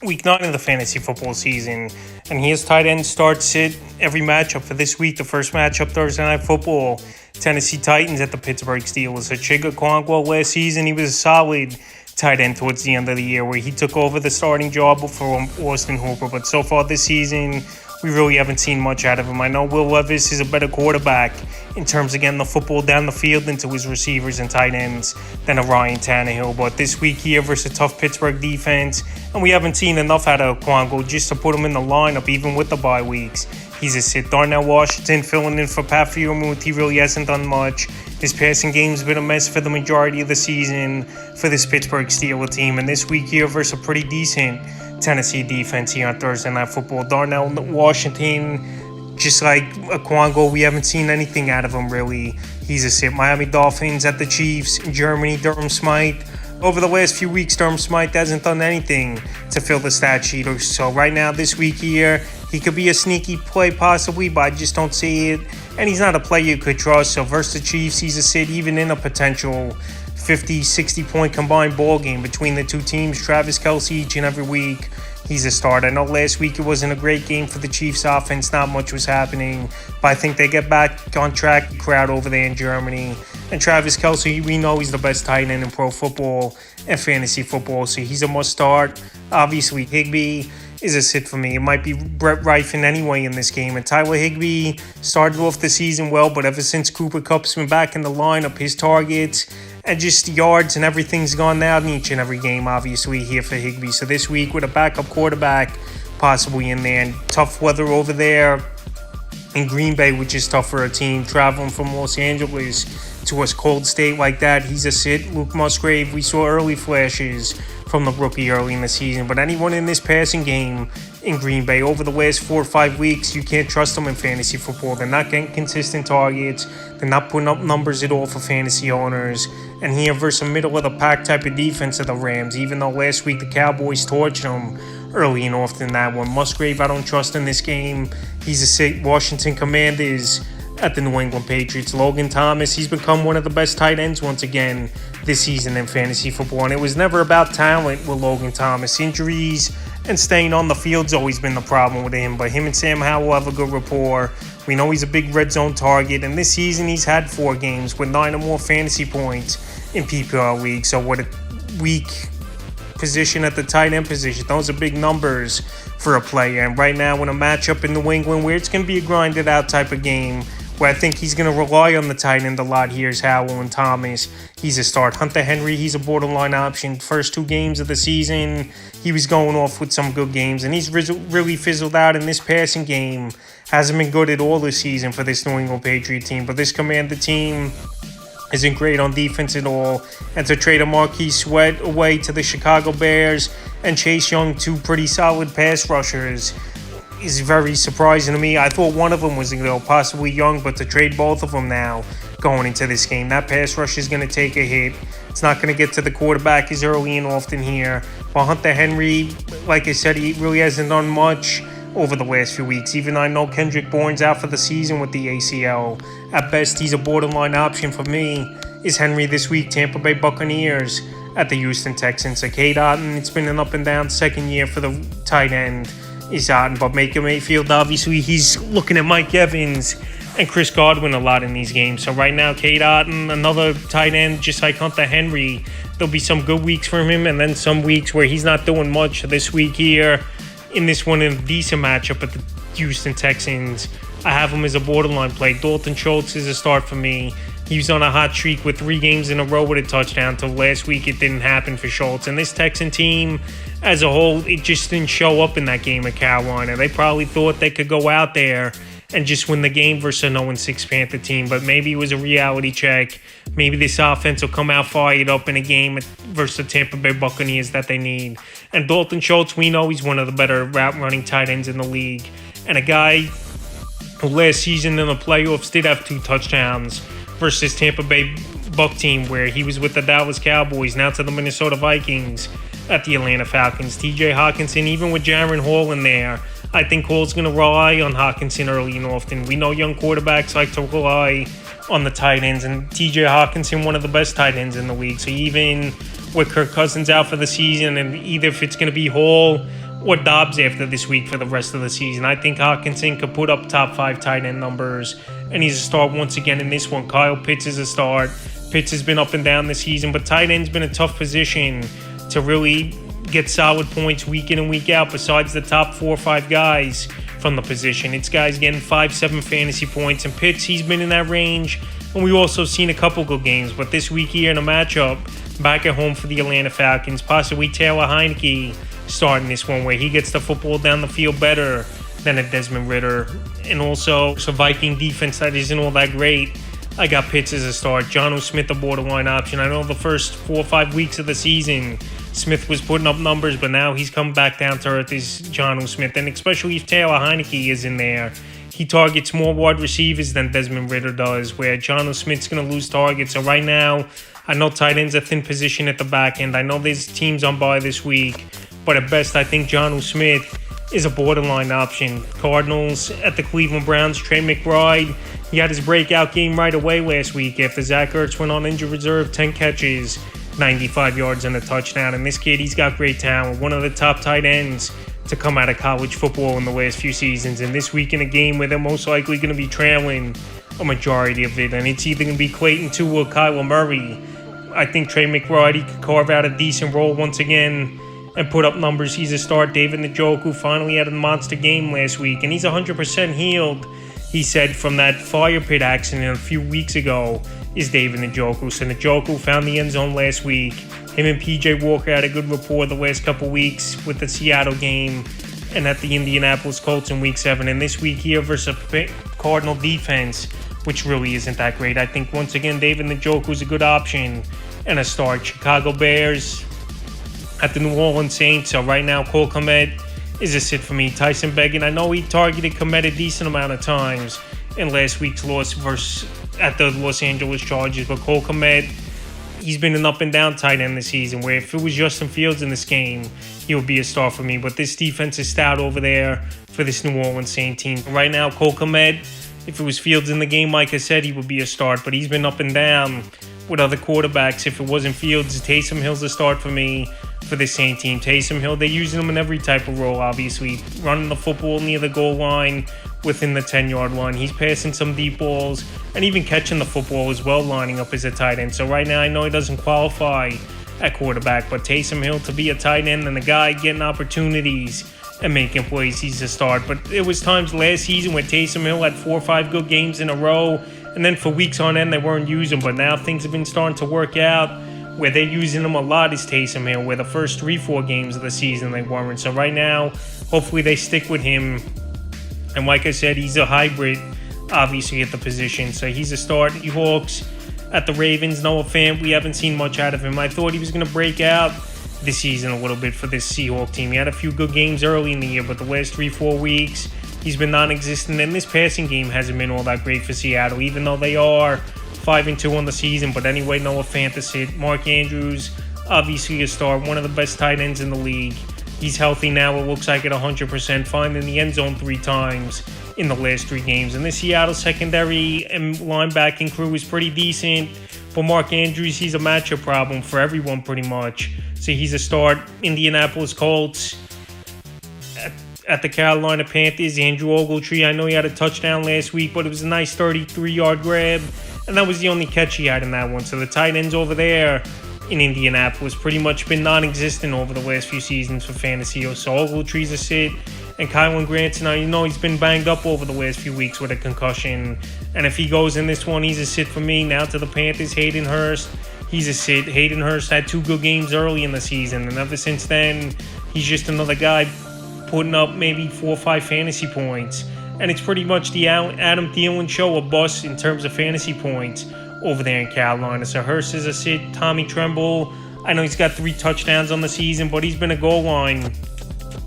week 9 of the fantasy football season, and he has tight end start sit every matchup for this week. The first matchup, Thursday Night Football, Tennessee Titans at the Pittsburgh Steelers. Chig Okonkwo last season, he was a solid tight end towards the end of the year where he took over the starting job from Austin Hooper, but so far this season, we really haven't seen much out of him. I know Will Levis is a better quarterback in terms of getting the football down the field into his receivers and tight ends than a Ryan Tannehill. But this week here versus a tough Pittsburgh defense, and we haven't seen enough out of Okonkwo just to put him in the lineup, even with the bye weeks. He's a sit. Darnell Washington filling in for Pat Freiermuth. He really hasn't done much. His passing game's been a mess for the majority of the season for this Pittsburgh Steelers team. And this week here versus a pretty decent Tennessee defense here on Thursday Night Football, Darnell Washington, just like Okonkwo, we haven't seen anything out of him really. He's a sit. Miami Dolphins at the Chiefs. In Germany, Durham Smythe. Over the last few weeks, Durham Smythe hasn't done anything to fill the stat sheet. So right now, this week here, he could be a sneaky play possibly, but I just don't see it. And he's not a player you could trust. So versus the Chiefs, he's a sit even in a potential 50, 60 point combined ball game between the two teams. Travis Kelce each and every week, he's a start. I know last week it wasn't a great game for the Chiefs offense. Not much was happening, but I think they get back on track. The crowd over there in Germany. And Travis Kelce, we know he's the best tight end in pro football and fantasy football, so he's a must start. Obviously, Higbee is a sit for me. It might be Brett Rypien anyway in this game. And Tyler Higbee started off the season well, but ever since Cooper Kupp's been back in the lineup, his targets and just yards and everything's gone down in each and every game, obviously, here for Higbee. So this week with a backup quarterback possibly in there, and tough weather over there in Green Bay, which is tough for a team traveling from Los Angeles to a cold state like that, he's a sit. Luke Musgrave, we saw early flashes from the rookie early in the season, but anyone in this passing game in Green Bay over the last 4 or 5 weeks, you can't trust them in fantasy football. They're not getting consistent targets. They're not putting up numbers at all for fantasy owners. And here versus a middle of the pack type of defense of the Rams, even though last week the Cowboys torched them early and often that one. Musgrave, I don't trust in this game. He's a sit. Washington Commanders at the New England Patriots. Logan Thomas, he's become one of the best tight ends once again this season in fantasy football. And it was never about talent with Logan Thomas. Injuries and staying on the field's always been the problem with him. But him and Sam Howell have a good rapport. We know he's a big red zone target. And this season he's had 4 games with 9 or more fantasy points in PPR league. So what a weak position at the tight end position. Those are big numbers for a player. And right now in a matchup in New England where it's going to be a grinded out type of game, where I think he's going to rely on the tight end a lot here is Howell and Thomas. He's a start. Hunter Henry, he's a borderline option. First 2 games of the season, he was going off with some good games, and he's really fizzled out in this passing game. Hasn't been good at all this season for this New England Patriot team, but this Commander team isn't great on defense at all. And to trade a Marquise Sweat away to the Chicago Bears and Chase Young, 2 pretty solid pass rushers, is very surprising to me. I thought one of them was possibly Young, but to trade both of them now going into this game, that pass rush is going to take a hit. It's not going to get to the quarterback as early and often here. But Hunter Henry, like I said, he really hasn't done much over the last few weeks. Even though I know Kendrick Bourne's out for the season with the ACL, at best he's a borderline option for me. Is Henry this week? Tampa Bay Buccaneers at the Houston Texans. So Cade Otton, it's been an up and down second year for the tight end. Is Otton, but Baker Mayfield, obviously, he's looking at Mike Evans and Chris Godwin a lot in these games. So right now, Cade Otton, another tight end, just like Hunter Henry, there'll be some good weeks for him, and then some weeks where he's not doing much. This week here, in this one, in a decent matchup at the Houston Texans, I have him as a borderline play. Dalton Schultz is a start for me. He was on a hot streak with 3 games in a row with a touchdown. Till last week, it didn't happen for Schultz. And this Texan team, as a whole, it just didn't show up in that game at Carolina. They probably thought they could go out there and just win the game versus a 0-6 Panther team. But maybe it was a reality check. Maybe this offense will come out fired up in a game versus the Tampa Bay Buccaneers that they need. And Dalton Schultz, we know he's one of the better route running tight ends in the league. And a guy who last season in the playoffs did have 2 touchdowns versus Tampa Bay Buck team, where he was with the Dallas Cowboys, now to the Minnesota Vikings at the Atlanta Falcons. TJ Hawkinson, even with Jaron Hall in there, I think Hall's going to rely on Hawkinson early and often. We know young quarterbacks like to rely on the tight ends, and TJ Hawkinson, one of the best tight ends in the league. So even with Kirk Cousins out for the season, and either if it's going to be Hall or Dobbs after this week for the rest of the season. I think Hockenson could put up top 5 tight end numbers, and he's a start once again in this one. Kyle Pitts is a start. Pitts has been up and down this season, but tight end's been a tough position to really get solid points week in and week out besides the top 4 or 5 guys from the position. It's guys getting 5-7 fantasy points, and Pitts, he's been in that range, and we've also seen a couple good games. But this week here in a matchup back at home for the Atlanta Falcons, possibly Taylor Heineke starting this one where he gets the football down the field better than a Desmond Ridder, and also it's a Viking defense that isn't all that great. I got Pitts as a start. Jonnu Smith a borderline option. I know the first 4 or 5 weeks of the season Smith was putting up numbers, but now he's come back down to earth as Jonnu Smith, and especially if Taylor Heineke is in there, he targets more wide receivers than Desmond Ridder does, where Jonnu Smith's going to lose targets. So right now, I know tight end's a thin position at the back end. I know there's teams on bye this week, but at best, I think Jonnu Smith is a borderline option. Cardinals at the Cleveland Browns, Trey McBride, he had his breakout game right away last week after Zach Ertz went on injured reserve, 10 catches, 95 yards and a touchdown. And this kid, he's got great talent, one of the top tight ends to come out of college football in the last few seasons. And this week in a game where they're most likely going to be trailing a majority of it, and it's either going to be Clayton Tua or Kyler Murray, I think Trey McBride, he could carve out a decent role once again and put up numbers. He's a start. David Njoku finally had a monster game last week, and he's 100% healed, he said, from that fire pit accident a few weeks ago, is David Njoku. So Njoku found the end zone last week. Him and PJ Walker had a good rapport the last couple weeks with the Seattle game and at the Indianapolis Colts in Week 7. And this week here versus a Cardinal defense, which really isn't that great. I think, once again, David Njoku's a good option and a start. Chicago Bears at the New Orleans Saints. So right now, Cole Kmet is a sit for me. Tyson Bagent, I know he targeted Kmet a decent amount of times in last week's loss at the Los Angeles Chargers, but Cole Kmet, he's been an up and down tight end this season, where if it was Justin Fields in this game, he would be a star for me. But this defense is stout over there for this New Orleans Saints team. Right now, Cole Kmet, if it was Fields in the game, like I said, he would be a start, but he's been up and down with other quarterbacks. If it wasn't Fields, Taysom Hill's a start for me for this same team. Taysom Hill, they're using him in every type of role, obviously. Running the football near the goal line, within the 10-yard line. He's passing some deep balls and even catching the football as well, lining up as a tight end. So right now, I know he doesn't qualify at quarterback, but Taysom Hill to be a tight end and a guy getting opportunities and making plays, he's a start. But it was times last season where Taysom Hill had 4 or 5 good games in a row, and then for weeks on end, they weren't using him. But now things have been starting to work out where they're using him a lot is Taysom Hill, where the first 3-4 games of the season they weren't. So right now, hopefully they stick with him. And like I said, he's a hybrid, obviously, at the position. So he's a start. Seahawks at the Ravens. Noah Fant, we haven't seen much out of him. I thought he was going to break out this season a little bit for this Seahawks team. He had a few good games early in the year, but the last 3-4 weeks, he's been non-existent. And this passing game hasn't been all that great for Seattle, even though they are 5-2 on the season. But anyway, Noah Fant is it. Mark Andrews, obviously a star, one of the best tight ends in the league. He's healthy now, it looks like, at 100%, finding the end zone 3 times in the last 3 games. And the Seattle secondary and linebacking crew is pretty decent. But Mark Andrews, he's a matchup problem for everyone pretty much. So he's a start. Indianapolis Colts at the Carolina Panthers. Andrew Ogletree, I know he had a touchdown last week, but it was a nice 33-yard grab. And that was the only catch he had in that one. So the tight ends over there in Indianapolis pretty much been non-existent over the last few seasons for fantasy. So Ogletree's a sit, and Kylan Granson, now you know he's been banged up over the last few weeks with a concussion, and if he goes in this one, he's a sit for me. Now to the Panthers, Hayden Hurst, he's a sit. Hayden Hurst had 2 good games early in the season, and ever since then, he's just another guy putting up maybe 4 or 5 fantasy points, and it's pretty much the Adam Thielen show, a bust in terms of fantasy points over there in Carolina. So Hurst is a sit. Tommy Tremble, I know he's got 3 touchdowns on the season, but he's been a goal line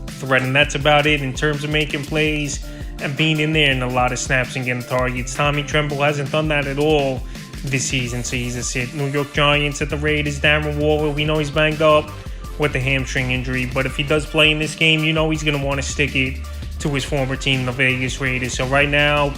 threat, and that's about it in terms of making plays and being in there in a lot of snaps and getting targets. Tommy Tremble hasn't done that at all this season, so he's a sit. New York Giants at the Raiders. Darren Waller, we know he's banged up with the hamstring injury, but if he does play in this game, you know he's going to want to stick it to his former team, the Vegas Raiders. So right now,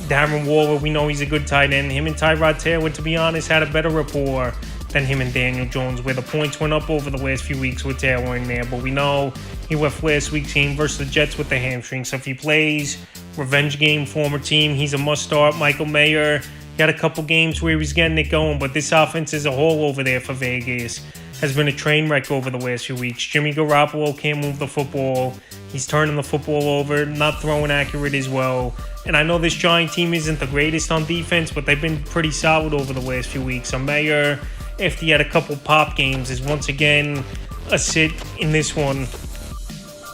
Darren Waller, we know he's a good tight end. Him and Tyrod Taylor, to be honest, had a better rapport than him and Daniel Jones, where the points went up over the last few weeks with Taylor in there. But we know He left last week's game versus the Jets with the hamstring. So if he plays, revenge game, former team, he's a must start. Michael Mayer, he had a couple games where he was getting it going, but this offense as a whole over there for Vegas has been a train wreck over the last few weeks. Jimmy Garoppolo can't move the football. He's turning the football over, not throwing accurate as well. And I know this Giant team isn't the greatest on defense, but they've been pretty solid over the last few weeks. So Mayer, after he had a couple pop games, is once again a sit in this one.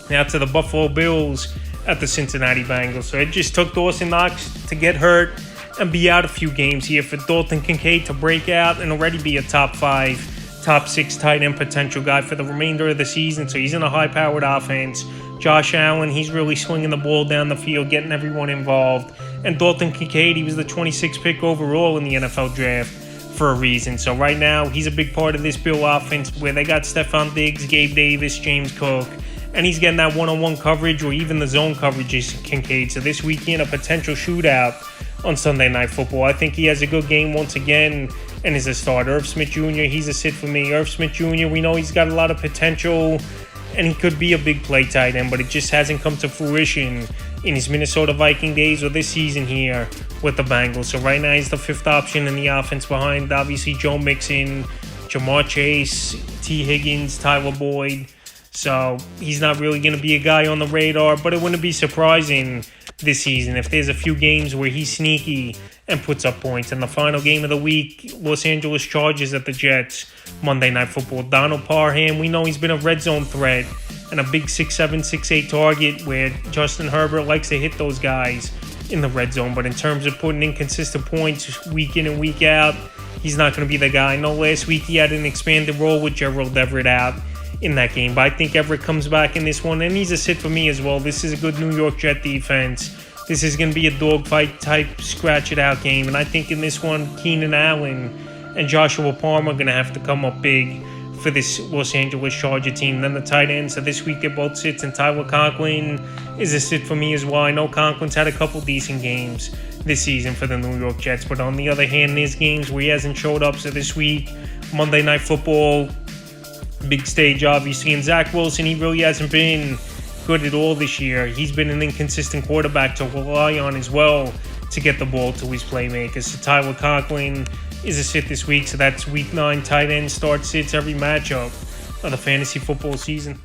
Now to the Buffalo Bills at the Cincinnati Bengals. So it just took Dawson Knox to get hurt and be out a few games here for Dalton Kincaid to break out and already be a top 5, top 6 tight end potential guy for the remainder of the season. So he's in a high-powered offense. Josh Allen, he's really swinging the ball down the field, getting everyone involved. And Dalton Kincaid, he was the 26th pick overall in the NFL draft for a reason. So right now, he's a big part of this Bill offense where they got Stephon Diggs, Gabe Davis, James Cook, and he's getting that one-on-one coverage or even the zone coverage is Kincaid. So this weekend, a potential shootout on Sunday Night Football. I think he has a good game once again and is a starter. Irv Smith Jr., he's a sit for me. Irv Smith Jr., we know he's got a lot of potential and he could be a big play tight end, but it just hasn't come to fruition in his Minnesota Viking days or this season here with the Bengals. So right now he's the 5th option in the offense behind obviously Joe Mixon, Jamar Chase, T. Higgins, Tyler Boyd. So he's not really going to be a guy on the radar, but it wouldn't be surprising this season if there's a few games where he's sneaky and puts up points. In the final game of the week, Los Angeles Chargers at the Jets, Monday Night Football. Donald Parham, we know he's been a red zone threat and a big 6'7", 6'8" target where Justin Herbert likes to hit those guys in the red zone. But in terms of putting in consistent points week in and week out, he's not going to be the guy. I know last week he had an expanded role with Gerald Everett out in that game, but I think Everett comes back in this one, and he's a sit for me as well. This is a good New York Jet defense. This is going to be a dogfight type scratch-it-out game, and I think in this one, Keenan Allen and Joshua Palmer are going to have to come up big for this Los Angeles Charger team. Then the tight ends, so this week they're both sits, and Tyler Conklin is a sit for me as well. I know Conklin's had a couple decent games this season for the New York Jets, but on the other hand, there's games where he hasn't showed up. So this week, Monday Night Football, big stage obviously, and Zach Wilson, he really hasn't been good at all this year. He's been an inconsistent quarterback to rely on as well to get the ball to his playmakers. So Tyler Conklin is a sit this week, so that's week 9 tight end start sits every matchup of the fantasy football season.